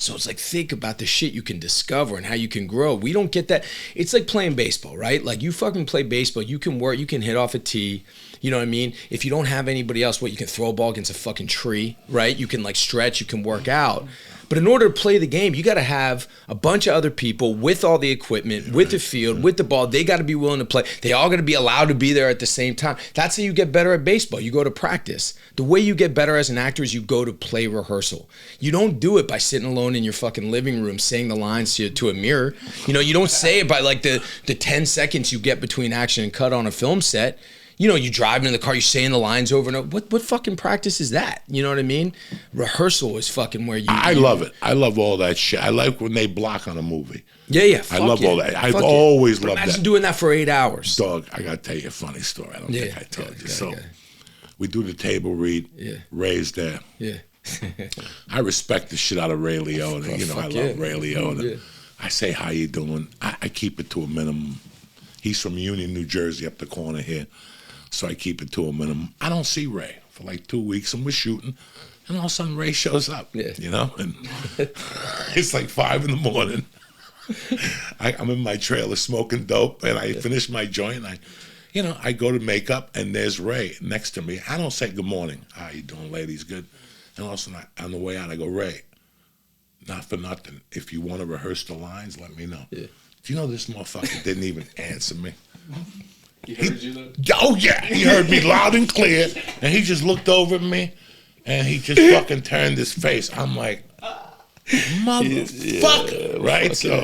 So it's like, think about the shit you can discover and how you can grow. We don't get that. It's like playing baseball, right? Like you fucking play baseball, you can work, you can hit off a tee. You know what I mean? If you don't have anybody else, you can throw a ball against a fucking tree, right? You can like stretch, you can work out. But in order to play the game, you got to have a bunch of other people with all the equipment, with the field, with the ball. They got to be willing to play. They all got to be allowed to be there at the same time. That's how you get better at baseball. You go to practice. The way you get better as an actor is you go to play rehearsal. You don't do it by sitting alone in your fucking living room saying the lines to a mirror. You know, you don't say it by like the 10 seconds you get between action and cut on a film set. You know, you driving in the car, you're saying the lines over and over. What fucking practice is that? You know what I mean? Rehearsal is fucking where you... I love it. I love all that shit. I like when they block on a movie. Yeah. I love all that. I've always loved that. Imagine doing that for 8 hours. Dog, I got to tell you a funny story. I don't think I told you. So we do the table read. Yeah. Ray's there. Yeah. I respect the shit out of Ray Liotta. You know, I love Ray Liotta. Yeah. I say, how you doing? I keep it to a minimum. He's from Union, New Jersey, up the corner here. So I keep it to a minimum. I don't see Ray for like 2 weeks, and we're shooting, and all of a sudden Ray shows up, you know? And it's like 5 in the morning. I'm in my trailer smoking dope, and I finish my joint, and I go to makeup, and there's Ray next to me. I don't say good morning. How you doing, ladies? Good. And all of a sudden, on the way out, I go, Ray, not for nothing. If you want to rehearse the lines, let me know. Yeah. Do you know this motherfucker didn't even answer me? He heard you though? Oh yeah, he heard me loud and clear, and he just looked over at me, and he just fucking turned his face. I'm like, motherfucker, right? So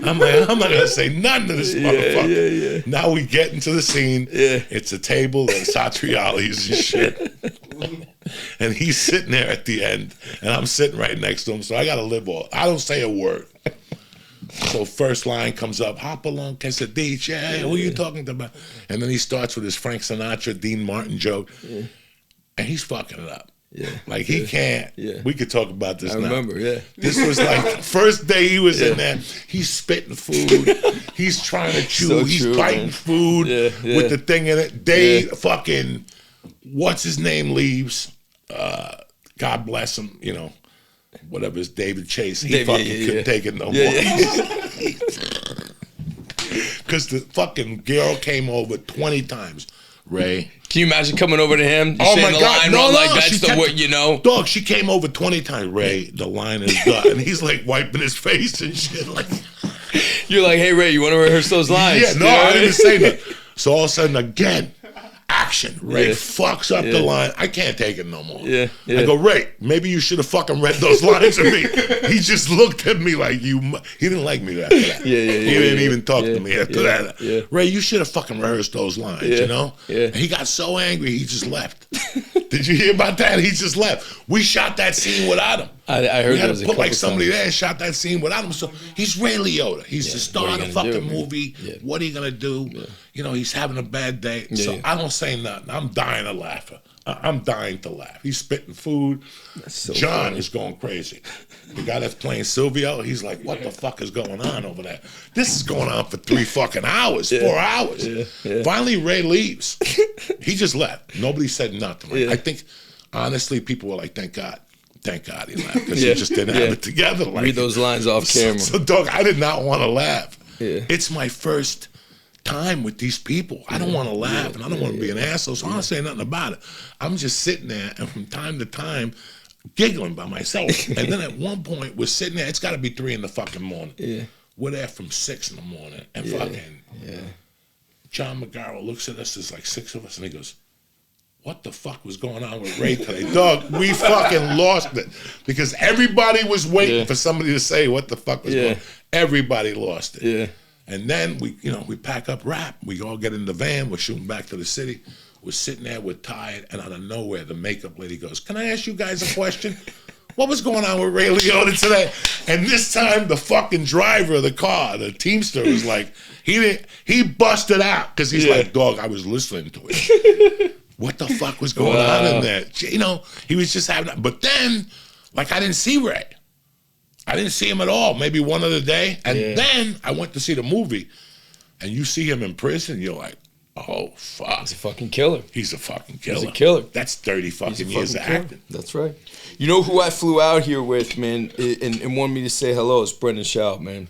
I'm like, I'm not gonna say nothing to this motherfucker. Now we get into the scene. It's a table and Satriali's and shit, and he's sitting there at the end, and I'm sitting right next to him. So I gotta live all. I don't say a word. So first line comes up, hop along, quesadilla, who are you talking about? And then he starts with his Frank Sinatra, Dean Martin joke, and he's fucking it up. Like he can't. We could talk about this now. I remember, This was like the first day he was in there. He's spitting food. He's trying to chew. So he's true, biting man. food with the thing in it. They fucking, what's his name leaves. God bless him, you know. Whatever it's David Chase, he couldn't take it no more. Because the fucking girl came over 20 times. Ray, can you imagine coming over to him? Oh my God! No, like that's the word, you know. Dog, she came over 20 times. Ray, the line is done, and he's like wiping his face and shit. Like, you're like, hey Ray, you want to rehearse those lines? Yeah, no, I didn't say that. So all of a sudden, again. Action. Ray fucks up the line. I can't take it no more. I go, Ray, maybe you should have fucking read those lines to me. He just looked at me like he didn't like me after that. He didn't even talk to me after that. Ray, you should have fucking rehearsed those lines, you know? And he got so angry, he just left. Did you hear about that? He just left. We shot that scene without him. I heard we had to put like somebody there and shot that scene without him. So he's Ray Liotta. He's the star of the fucking movie. What are you gonna do? You know, he's having a bad day. So I don't say nothing. I'm dying to laugh. I'm dying to laugh. He's spitting food. So John is going crazy. The guy that's playing Silvio, he's like, what the fuck is going on over there? This is going on for 3 fucking hours, 4 hours. Finally, Ray leaves. He just left. Nobody said nothing. Like, I think, honestly, people were like, thank God. Thank God he laughed because he just didn't have it together. Like, read those lines off camera. So, dog, I did not want to laugh. It's my first time with these people. I don't want to laugh and I don't want to be an asshole, so I don't say nothing about it. I'm just sitting there and from time to time giggling by myself. And then at one point we're sitting there, it's got to be 3 in the fucking morning. We're there from 6 in the morning and fucking John McGarrell looks at us, there's like 6 of us, and he goes, what the fuck was going on with Ray today? Dog, we fucking lost it. Because everybody was waiting for somebody to say what the fuck was going on. Everybody lost it. And then we pack up wrap. We all get in the van. We're shooting back to the city. We're sitting there. We're tired. And out of nowhere, the makeup lady goes, "Can I ask you guys a question? What was going on with Ray Liotta today?" And this time, the fucking driver of the car, the Teamster, was like, he busted out because he's like, "Dog, I was listening to it. What the fuck was going on in there?" You know, he was just having that. But then, like, I didn't see Ray. I didn't see him at all, maybe one other day. And then I went to see the movie, and you see him in prison, you're like, oh oh fuck, He's a fucking killer. he's a fucking killer. He's a killer. That's 30 fucking He's a years of fucking killer. acting. That's right. You know who I flew out here with, man, and wanted me to say hello? It's Brendan Schaub, man.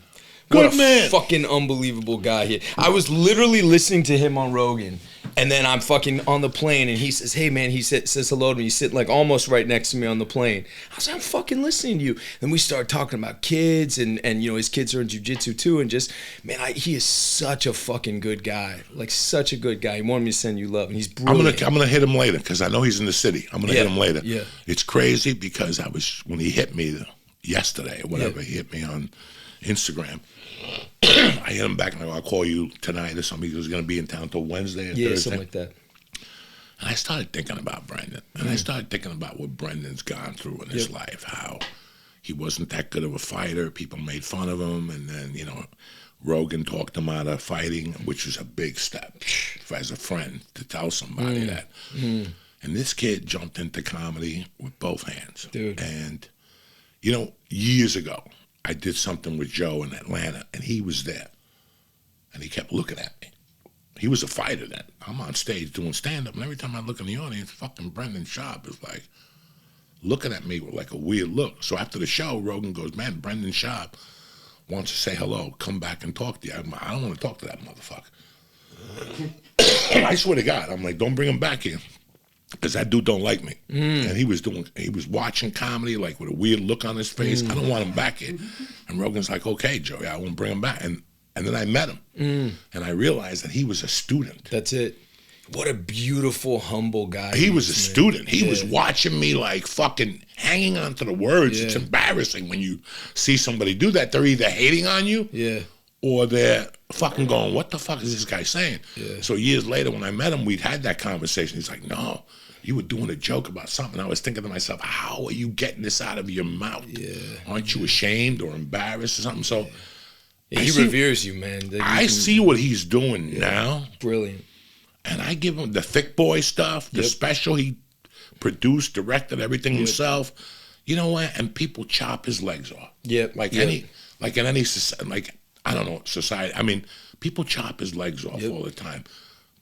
What Good a man. fucking unbelievable guy here. I was literally listening to him on Rogan, and then I'm fucking on the plane, and he says, hey, man, he says hello to me. He's sitting like almost right next to me on the plane. I was like, I'm fucking listening to you. Then we started talking about kids, and you know, his kids are in jiu-jitsu too, and just, man, he is such a fucking good guy. Like, such a good guy. He wanted me to send you love, and he's brilliant. I'm gonna hit him later because I know he's in the city. I'm gonna hit him later. Yeah. It's crazy because when he hit me yesterday or whatever, he hit me on Instagram. I hit him back and I go, I'll call you tonight or something. He was going to be in town till Wednesday or Thursday. Something like that. And I started thinking about Brendan. And I started thinking about what Brendan's gone through in his life, how he wasn't that good of a fighter. People made fun of him. And then, you know, Rogan talked him out of fighting, which was a big step as a friend to tell somebody that. And this kid jumped into comedy with both hands. Dude. And, you know, years ago, I did something with Joe in Atlanta, and he was there. And he kept looking at me. He was a fighter then. I'm on stage doing stand-up, and every time I look in the audience, fucking Brendan Schaub is like looking at me with like a weird look. So after the show, Rogan goes, man, Brendan Schaub wants to say hello, come back and talk to you. I'm like, I don't want to talk to that motherfucker. I swear to God, I'm like, don't bring him back here. Because that dude don't like me. And he was watching comedy like with a weird look on his face. I don't want him back here. And Rogan's like, okay, Joey, I won't bring him back. And then I met him. And I realized that he was a student. That's it. What a beautiful, humble guy. He was a student. He was watching me like fucking hanging on to the words. It's embarrassing when you see somebody do that. They're either hating on you or they're fucking going, what the fuck is this guy saying? So years later when I met him, we'd had that conversation. He's like, no, you were doing a joke about something. I was thinking to myself, how are you getting this out of your mouth? Aren't you ashamed or embarrassed or something? So he reveres you, man. I see what he's doing now. Brilliant. And I give him the Thick Boy stuff, the special he produced, directed everything himself. You know what? And people chop his legs off. Like in any society, I don't know, society. I mean, people chop his legs off all the time.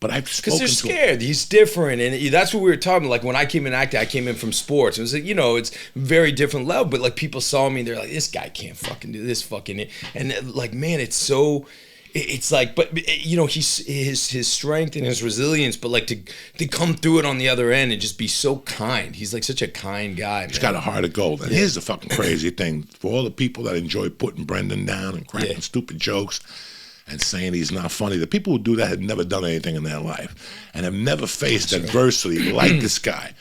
But I've spoken to because they're scared. He's different, and that's what we were talking about. Like when I came in acting, I came in from sports. It was like, you know, it's very different level. But like people saw me, they're like, this guy can't fucking do this fucking. And like, man, it's so. It's like, but you know, his strength and his resilience, but like to come through it on the other end and just be so kind. He's like such a kind guy. He's got a heart of gold. And here's the fucking crazy thing: for all the people that enjoy putting Brendan down and cracking stupid jokes and saying he's not funny, the people who do that have never done anything in their life and have never faced adversity like this guy.